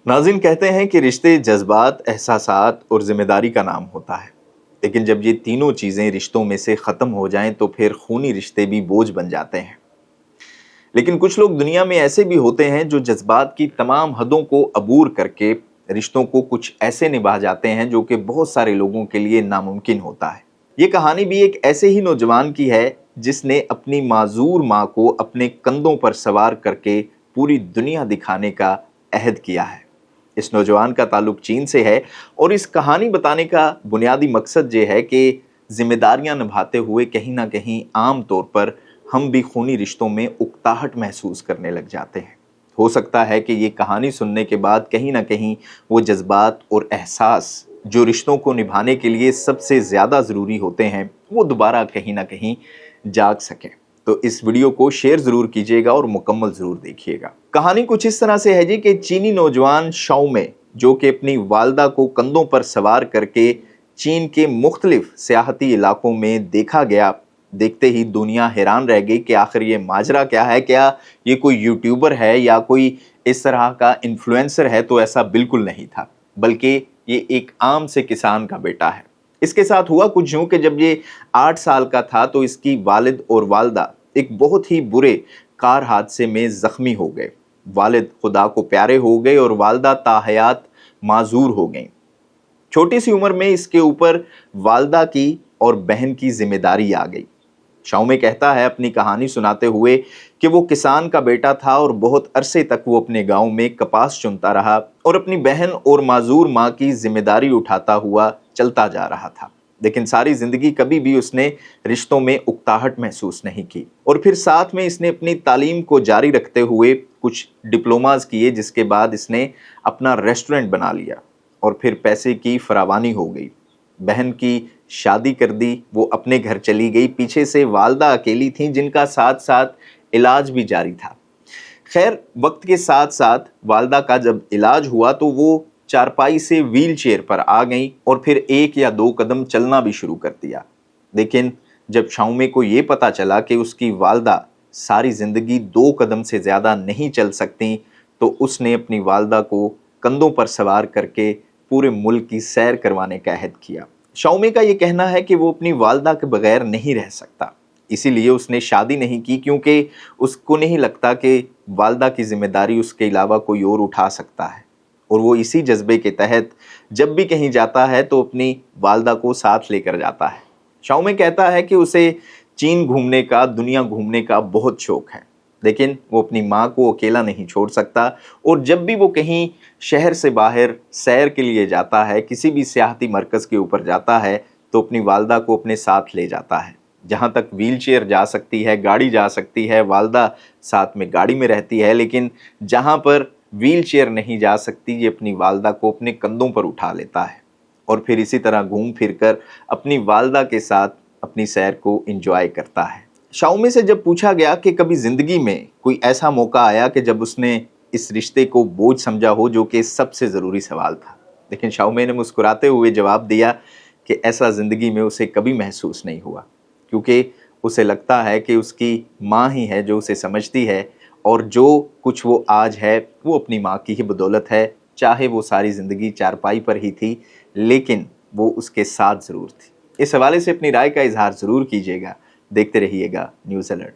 नाज़रीन, कहते हैं कि रिश्ते जज्बात, एहसासात और ज़िम्मेदारी का नाम होता है। लेकिन जब ये तीनों चीज़ें रिश्तों में से ख़त्म हो जाएं तो फिर खूनी रिश्ते भी बोझ बन जाते हैं। लेकिन कुछ लोग दुनिया में ऐसे भी होते हैं जो जज्बात की तमाम हदों को अबूर करके रिश्तों को कुछ ऐसे निभा जाते हैं जो कि बहुत सारे लोगों के लिए नामुमकिन होता है। ये कहानी भी एक ऐसे ही नौजवान की है जिसने अपनी माजूर माँ को अपने कंधों पर सवार करके पूरी दुनिया दिखाने का अहद किया है। इस नौजवान का ताल्लुक चीन से है और इस कहानी बताने का बुनियादी मकसद ये है कि जिम्मेदारियां निभाते हुए कहीं ना कहीं आम तौर पर हम भी खूनी रिश्तों में उकताहट महसूस करने लग जाते हैं। हो सकता है कि ये कहानी सुनने के बाद कहीं ना कहीं वो जज्बात और एहसास जो रिश्तों को निभाने के लिए सबसे ज़्यादा ज़रूरी होते हैं वो दोबारा कहीं ना कहीं जाग सकें। तो इस वीडियो को शेयर ज़रूर कीजिएगा और मुकम्मल ज़रूर देखिएगा। कहानी कुछ इस तरह से है जी कि चीनी नौजवान शाओमे, जो कि अपनी वालदा को कंधों पर सवार करके चीन के मुख्तलिफ सियाहती इलाकों में देखा गया। देखते ही दुनिया हैरान रह गई कि आखिर ये माजरा क्या है, क्या ये कोई यूट्यूबर है या कोई इस तरह का इन्फ्लुएंसर है। तो ऐसा बिल्कुल नहीं था, बल्कि ये एक आम से किसान का बेटा है। इसके साथ हुआ कुछ यूं कि जब ये 8 साल का था तो इसकी वालिद और वालदा एक बहुत ही बुरे कार हादसे में जख्मी हो गए। वालिद खुदा को प्यारे हो गए और वालदा ताहयात माजूर हो गईं। छोटी सी उम्र में इसके ऊपर वालदा की और बहन की जिम्मेदारी आ गई। शाओमे कहता है अपनी कहानी सुनाते हुए कि वो किसान का बेटा था और बहुत अरसे तक वो अपने गांव में कपास चुनता रहा और अपनी बहन और माजूर माँ की जिम्मेदारी उठाता हुआ चलता जा रहा था। लेकिन सारी जिंदगी कभी भी उसने रिश्तों में उकताहट महसूस नहीं की। और फिर साथ में इसने अपनी तालीम को जारी रखते हुए कुछ डिप्लोमास किए, जिसके बाद इसने अपना रेस्टोरेंट बना लिया और फिर पैसे की फरावानी हो गई। बहन की शादी कर दी, वो अपने घर चली गई। पीछे से वालदा अकेली थी जिनका साथ साथ इलाज भी जारी था। खैर, वक्त के साथ साथ वालदा का जब इलाज हुआ तो वो चारपाई से व्हील चेयर पर आ गई और फिर 1 या 2 कदम चलना भी शुरू कर दिया। लेकिन जब शाओमे को ये पता चला कि उसकी वालदा सारी ज़िंदगी 2 कदम से ज़्यादा नहीं चल सकती, तो उसने अपनी वालदा को कंधों पर सवार करके पूरे मुल्क की सैर करवाने का अहद किया। शाओमे का ये कहना है कि वो अपनी वालदा के बगैर नहीं रह सकता, इसीलिए उसने शादी नहीं की, क्योंकि उसको नहीं लगता कि वालदा की जिम्मेदारी उसके अलावा कोई और उठा सकता है। और वो इसी जज्बे के तहत जब भी कहीं जाता है तो अपनी वालदा को साथ लेकर जाता है। शाओमे कहता है कि उसे चीन घूमने का, दुनिया घूमने का बहुत शौक है, लेकिन वो अपनी माँ को अकेला नहीं छोड़ सकता। और जब भी वो कहीं शहर से बाहर सैर के लिए जाता है, किसी भी सियाहती मरकज़ के ऊपर जाता है, तो अपनी वालदा को अपने साथ ले जाता है। जहाँ तक व्हील चेयर जा सकती है, गाड़ी जा सकती है, वालदा साथ में गाड़ी में रहती है। लेकिन जहाँ पर व्हील चेयर नहीं जा सकती, ये अपनी वालदा को अपने कंधों पर उठा लेता है और फिर इसी तरह घूम फिर कर अपनी वालदा के साथ अपनी सैर को एंजॉय करता है। शाओमे से जब पूछा गया कि कभी ज़िंदगी में कोई ऐसा मौका आया कि जब उसने इस रिश्ते को बोझ समझा हो, जो कि सबसे ज़रूरी सवाल था, लेकिन शाओमे ने मुस्कुराते हुए जवाब दिया कि ऐसा ज़िंदगी में उसे कभी महसूस नहीं हुआ, क्योंकि उसे लगता है कि उसकी माँ ही है जो उसे समझती है और जो कुछ वो आज है वो अपनी माँ की ही बदौलत है। चाहे वो सारी ज़िंदगी चारपाई पर ही थी, लेकिन वो उसके साथ ज़रूर थी। इस हवाले से अपनी राय का इजहार ज़रूर कीजिएगा। देखते रहिएगा न्यूज़ अलर्ट।